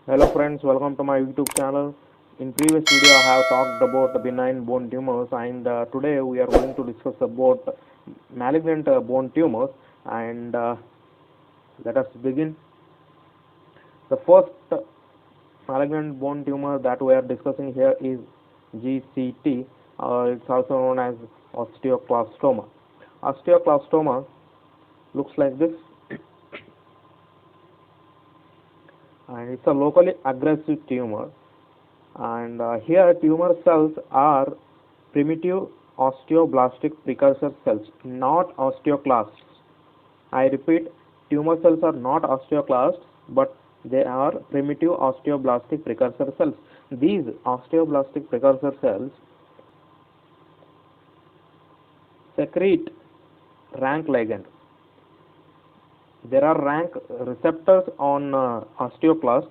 Hello friends, welcome to my YouTube channel. In previous video I have talked about the benign bone tumors and today we are going to discuss about malignant bone tumors and let us begin. The first malignant bone tumor that we are discussing here is GCT, it's also known as osteoclastoma. Osteoclastoma looks like this, and it's a locally aggressive tumor, and here tumor cells are primitive osteoblastic precursor cells, not osteoclasts. I repeat, tumor cells are not osteoclasts, but they are primitive osteoblastic precursor cells. These osteoblastic precursor cells secrete rank ligand. There are rank receptors on osteoclast,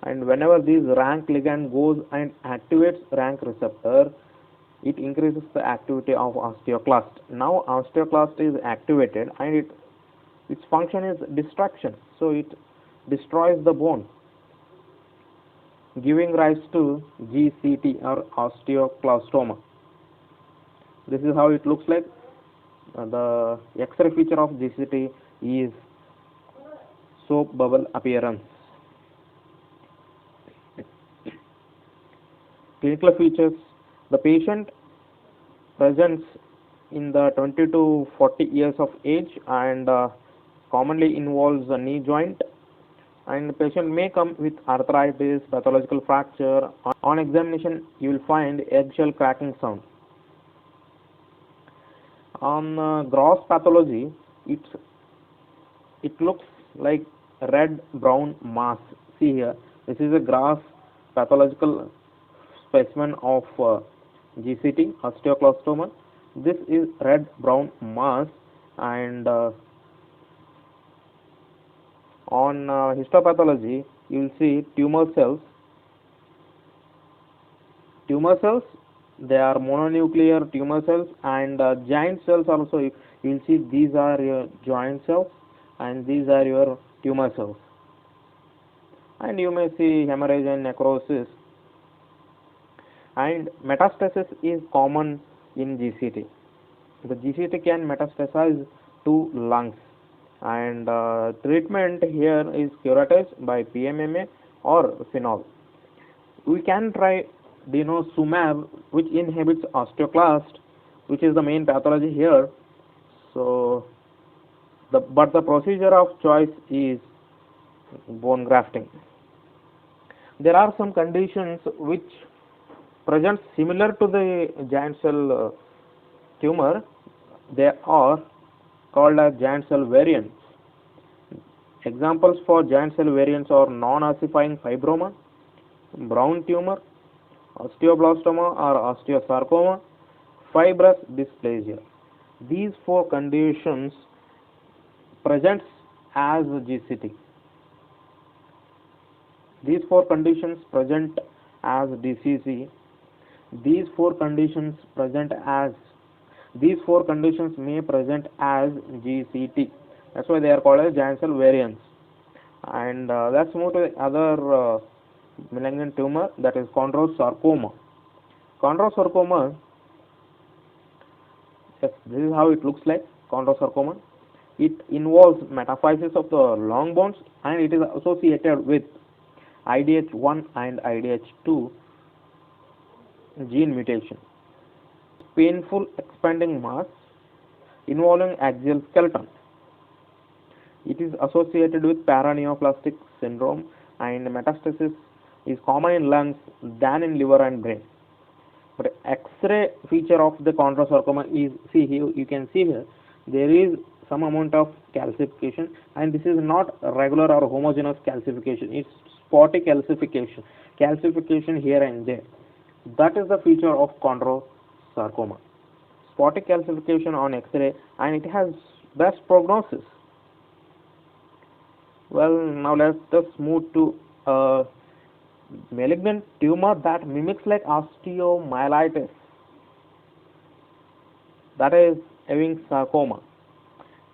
and whenever this rank ligand goes and activates rank receptor, it increases the activity of osteoclast. Now osteoclast is activated and its function is destruction, so it destroys the bone, giving rise to GCT or osteoclastoma. This is how it looks like. The X-ray feature of GCT is soap bubble appearance. Clinical features: the patient presents in the 20 to 40 years of age and commonly involves the knee joint, and the patient may come with arthritis, pathological fracture. On examination you will find eggshell cracking sound. On gross pathology, it looks like red brown mass. See here, this is a gross pathological specimen of GCT, osteoclastoma. This is red brown mass, and on histopathology you will see tumor cells. They are mononuclear tumor cells, and giant cells also. You will see these are your joint cells and these are your tumor cells, and you may see hemorrhage and necrosis, and metastasis is common in GCT. The GCT can metastasize to lungs, and treatment here is curatives by PMMA or phenol. We can try denosumab, which inhibits osteoclast, which is the main pathology here. So but the procedure of choice is bone grafting. There are some conditions which present similar to the giant cell tumor. They are called as giant cell variants. Examples for giant cell variants are non-ossifying fibroma, brown tumor, osteoblastoma or osteosarcoma, fibrous dysplasia. These four conditions presents as GCT. These four conditions present as DCC. These four conditions may present as GCT. That's why they are called as giant cell variants. And let's move to the other malignant tumor, that is chondrosarcoma. Chondrosarcoma, yes, this is how it looks like. Chondrosarcoma, it involves metaphysis of the long bones, and it is associated with IDH1 and IDH2 gene mutation. Painful expanding mass involving axial skeleton. It is associated with paraneoplastic syndrome, and metastasis is common in lungs than in liver and brain. But X-ray feature of the chondrosarcoma is, see here, you can see here, there is some amount of calcification, and this is not regular or homogeneous calcification. It's spotty calcification here and there. That is the feature of chondrosarcoma. Spotty calcification on X-ray, and it has best prognosis. Well, now let us move to a malignant tumor that mimics like osteomyelitis. That is Ewing sarcoma.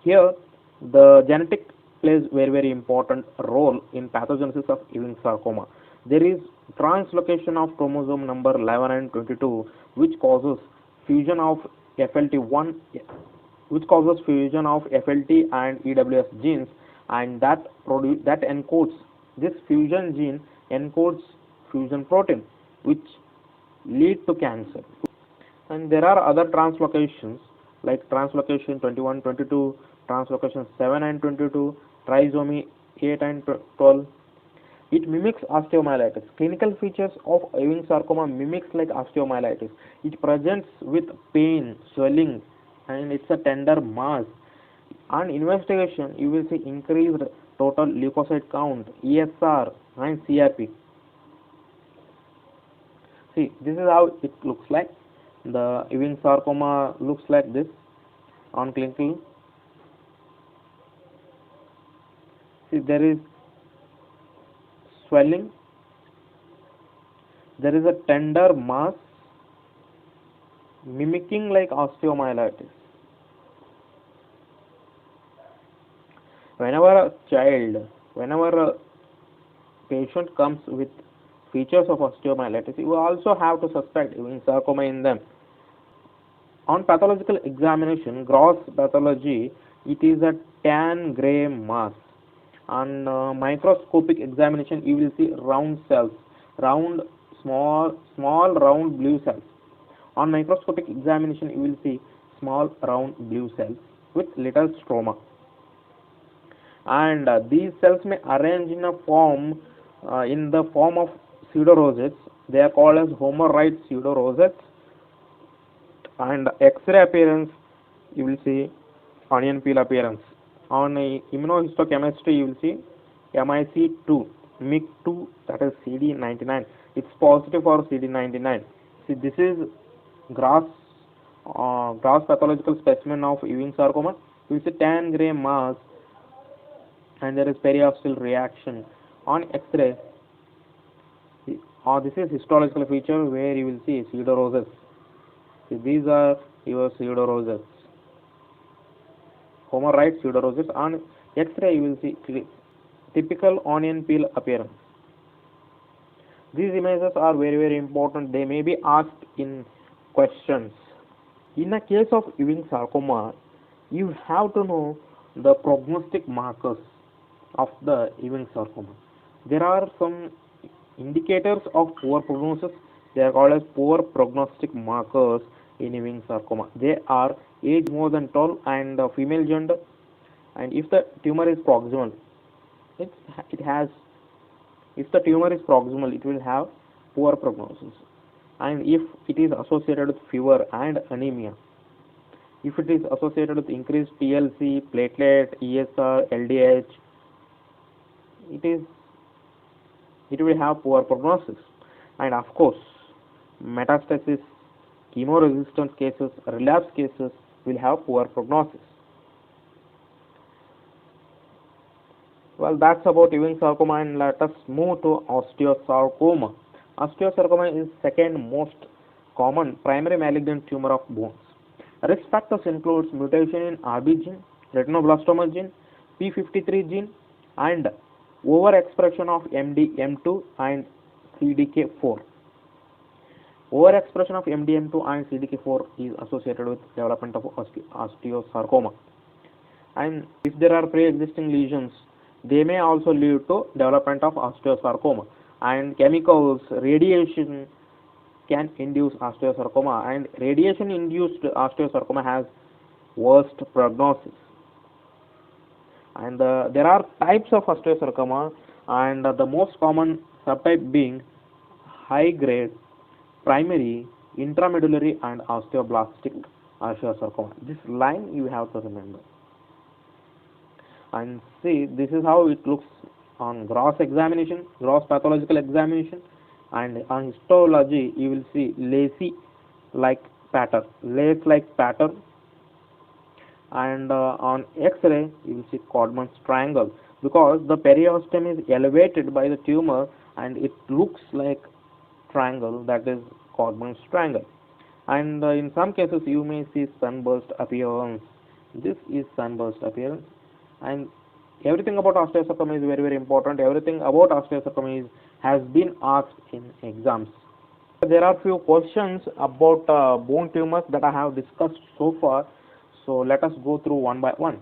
Here, the genetic plays very important role in pathogenesis of Ewing sarcoma. There is translocation of chromosome number 11 and 22, which causes fusion of FLT1, which causes fusion of FLT and EWS genes, and that encodes, this fusion gene encodes fusion protein, which lead to cancer. And there are other translocations like translocation 21, 22, translocation 7 and 22, trisomy 8 and 12. It mimics osteomyelitis. Clinical features of Ewing sarcoma mimics like osteomyelitis. It presents with pain, swelling, and it's a tender mass. On investigation, you will see increased total leukocyte count, ESR, and CRP. See, this is how it looks like. The Ewing sarcoma looks like this on clinical. See, there is swelling, there is a tender mass mimicking like osteomyelitis. Whenever a patient comes with features of osteomyelitis, you also have to suspect Ewing sarcoma in them. On pathological examination, gross pathology, it is a tan gray mass. On microscopic examination, you will see round cells, small round blue cells. On microscopic examination, you will see small round blue cells with little stroma, and these cells may arrange in a form in the form of pseudorosettes. They are called as Homer-Wright pseudorosettes. And X-ray appearance, you will see onion peel appearance. On immunohistochemistry, you will see MIC2, MIC2, that is CD99. It's positive for CD99. See, this is gross pathological specimen of Ewing sarcoma. You will see tan gray mass, and there is periosteal reaction. On X-ray, this is histological feature where you will see pseudoroses. See, these are your pseudoroses. Homer-Wright pseudoroses. On X-ray, you will see typical onion peel appearance. These images are very, very important. They may be asked in questions. In the case of Ewing sarcoma, you have to know the prognostic markers of the Ewing sarcoma. There are some indicators of poor prognosis. They are called as poor prognostic markers in Ewing sarcoma. They are age more than 12 and female gender, and if the tumor is proximal, if the tumor is proximal, it will have poor prognosis. And if it is associated with fever and anemia, if it is associated with increased TLC, platelet, ESR, LDH, it will have poor prognosis. And of course, metastasis, chemo-resistant cases, relapse cases will have poor prognosis. Well, that's about Ewing sarcoma, and let us move to osteosarcoma. Osteosarcoma is second most common primary malignant tumor of bones. Risk factors includes mutation in RB gene, retinoblastoma gene, P53 gene, and overexpression of MDM2 and CDK4. Overexpression of MDM2 and CDK4 is associated with development of osteosarcoma. And if there are pre-existing lesions, they may also lead to development of osteosarcoma. And chemicals, radiation can induce osteosarcoma, and radiation-induced osteosarcoma has worst prognosis. And there are types of osteosarcoma, and the most common subtype being high-grade, primary, intramedullary, and osteoblastic osteosarcoma. This line you have to remember. And see, this is how it looks on gross examination, gross pathological examination, and on histology you will see lace-like pattern, and on X-ray you will see Codman's triangle, because the periosteum is elevated by the tumor and it looks like triangle, that is Codman's triangle. And in some cases you may see sunburst appearance. This is sunburst appearance. And everything about osteosarcoma is very, very important. Everything about osteosarcoma is has been asked in exams. There are few questions about bone tumors that I have discussed so far. So let us go through one by one.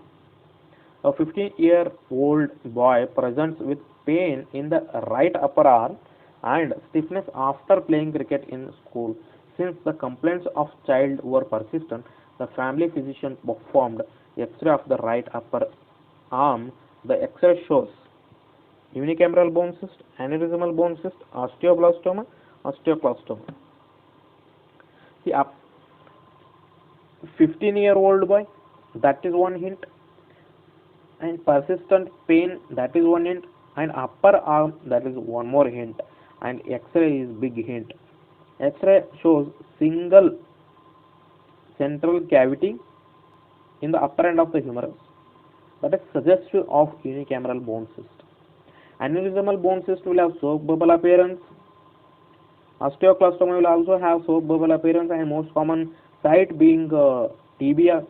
A 15-year-old boy presents with pain in the right upper arm and stiffness after playing cricket in school. Since the complaints of child were persistent, the family physician performed X-ray of the right upper arm. The X-ray shows unicameral bone cyst, aneurysmal bone cyst, osteoblastoma, osteoclastoma. The 15-year-old boy, that is one hint, and persistent pain, that is one hint, and upper arm, that is one more hint, and X-ray is big hint. X-ray shows single central cavity in the upper end of the humerus, that is suggestive of unicameral bone cyst. Aneurysmal bone cyst will have soap bubble appearance. Osteoclastoma will also have soap bubble appearance, and most common site being tibia,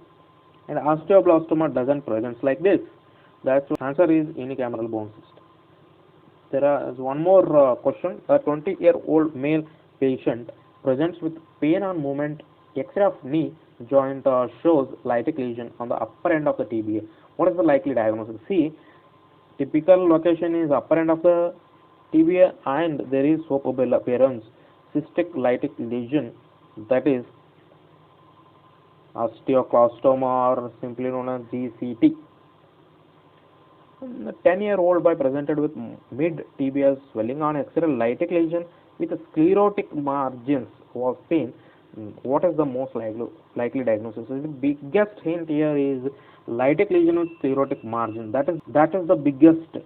and osteoblastoma doesn't present like this. That's the answer is unicameral bone cyst. There is one more question. A 20-year-old male patient presents with pain on movement. X-ray of knee joint shows lytic lesion on the upper end of the tibia. What is the likely diagnosis? See, typical location is upper end of the tibia, and there is soap bubble appearance, cystic lytic lesion, that is osteoclastoma, or simply known as GCT. A 10-year-old boy presented with mid-tibial swelling on X-ray lytic lesion with sclerotic margins was seen. What is the most likely diagnosis? The biggest hint here is lytic lesion with sclerotic margin. That is the biggest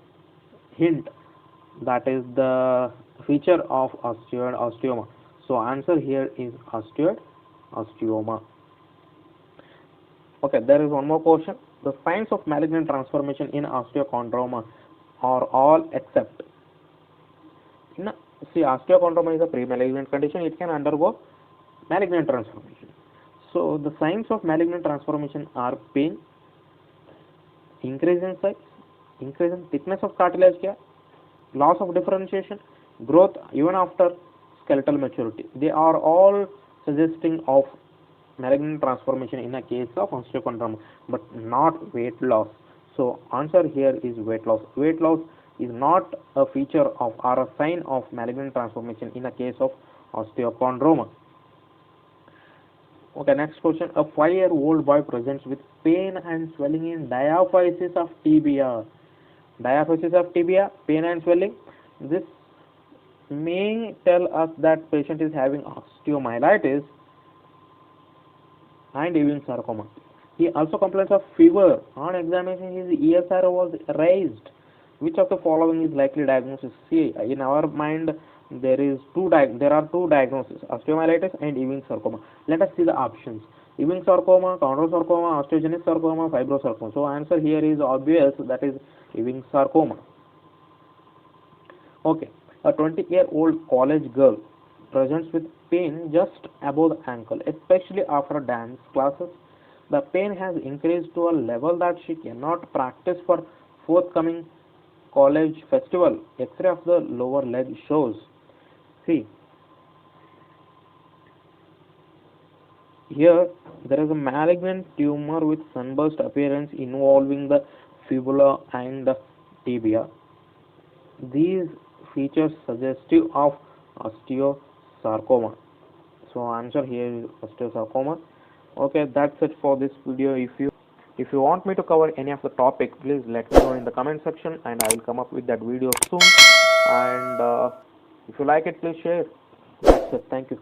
hint. That is the feature of osteoid osteoma. So answer here is osteoid osteoma. Okay, there is one more question. The signs of malignant transformation in osteochondroma are all except. See, osteochondroma is a pre-malignant condition. It can undergo malignant transformation. So the signs of malignant transformation are pain, increase in size, increase in thickness of cartilage cap, loss of differentiation, growth even after skeletal maturity. They are all suggesting of malignant transformation in a case of osteochondroma, but not weight loss. So answer here is weight loss. Weight loss is not a feature of or a sign of malignant transformation in a case of osteochondroma. Okay, next question. A 5-year-old boy presents with pain and swelling in diaphysis of tibia. Diaphysis of tibia, pain and swelling. This may tell us that patient is having osteomyelitis and Ewing sarcoma. He also complains of fever. On examination, his ESR was raised. Which of the following is likely diagnosis? See, in our mind, there are two diagnoses: osteomyelitis and Ewing sarcoma. Let us see the options: Ewing sarcoma, chondrosarcoma, osteogenic sarcoma, fibrosarcoma. So answer here is obvious. That is Ewing sarcoma. Okay, a 20-year-old college girl presents with pain just above the ankle, especially after dance classes. The pain has increased to a level that she cannot practice for forthcoming college festival. X-ray of the lower leg shows. See, here there is a malignant tumor with sunburst appearance involving the fibula and the tibia. These features suggestive of osteosarcoma. So answer here is osteosarcoma. Okay, that's it for this video. If you want me to cover any of the topic, please let me know in the comment section, and I will come up with that video soon. And if you like it, please share. That's it. Thank you.